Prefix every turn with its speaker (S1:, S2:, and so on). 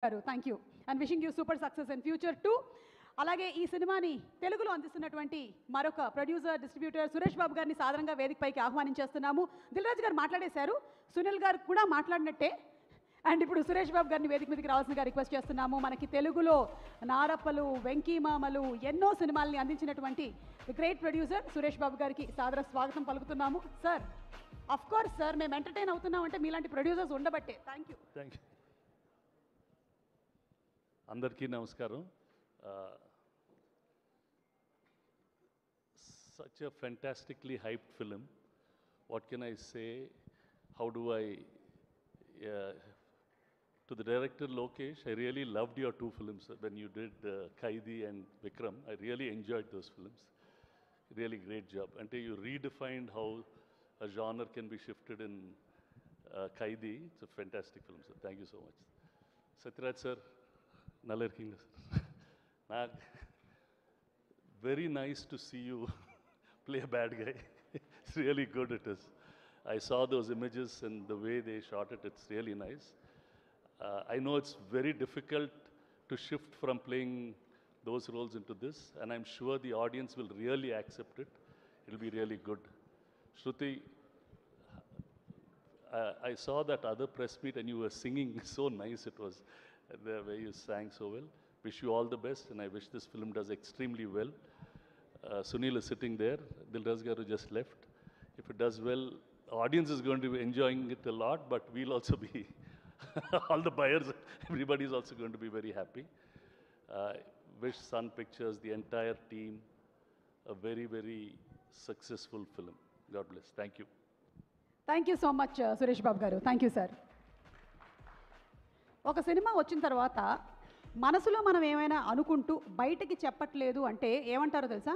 S1: Thank you and wishing you super success in future to. అలాగే ఈ సినిమాని తెలుగులో అందిస్తున్నటువంటి మరొక ప్రొడ్యూసర్ డిస్ట్రిబ్యూటర్ సురేష్ బాబు గారిని సాధారణంగా వేదికపైకి ఆహ్వానించేస్తున్నాము. దిల్రాజు గారు మాట్లాడేశారు, సునీల్ గారు కూడా మాట్లాడినట్టే. అండ్ ఇప్పుడు సురేష్ బాబు గారిని వేదిక మీదకి రావాల్సిందిగా రిక్వెస్ట్ చేస్తున్నాము. మనకి తెలుగులో నారప్పలు, వెంకీమామలు ఎన్నో సినిమాల్ని అందించినటువంటి గ్రేట్ ప్రొడ్యూసర్ సురేష్ బాబు గారికి సాదర స్వాగతం పలుకుతున్నాము. సార్, అఫ్ కోర్స్ సార్, మేము ఎంటర్టైన్ అవుతున్నామంటే మీలాంటి ప్రొడ్యూసర్స్ ఉండబట్టే. Thank you.
S2: అందరికీ నమస్కారం. Such a fantastically hyped film. What can I say? How do I... to the director Lokesh, I really loved your two films when you did Kaidi and Vikram. I really enjoyed those films. Really great job. And you redefined how a genre can be shifted in Kaidi. It's a fantastic film, sir. Thank you so much. Satyaraj sir, Nalla irkeenga sir. Very nice to see you play a bad guy. It's really good, it is. I saw those images and the way they shot it, it's really nice. I know it's very difficult to shift from playing those roles into this, and I'm sure the audience will really accept it. It'll be really good. Shruti, I saw that other press meet and you were singing so nice. It was the way you sang so well. Wish you all the best, and I wish this film does extremely well. Sunil is sitting there. Dilraj Garu just left. If it does well, the audience is going to be enjoying it a lot, but we'll also be, all the buyers, everybody is also going to be very happy. Wish Sun Pictures, the entire team, a very, very successful film. God bless. Thank you.
S1: Thank you so much Suresh Babu garu. Thank you sir. ఒక cinema వచ్చిన తర్వాత మనసులో మనం ఏమైనా అనుకుంటూ బయటకి చెప్పట్లేదు అంటే ఏమంటారో తెలుసా?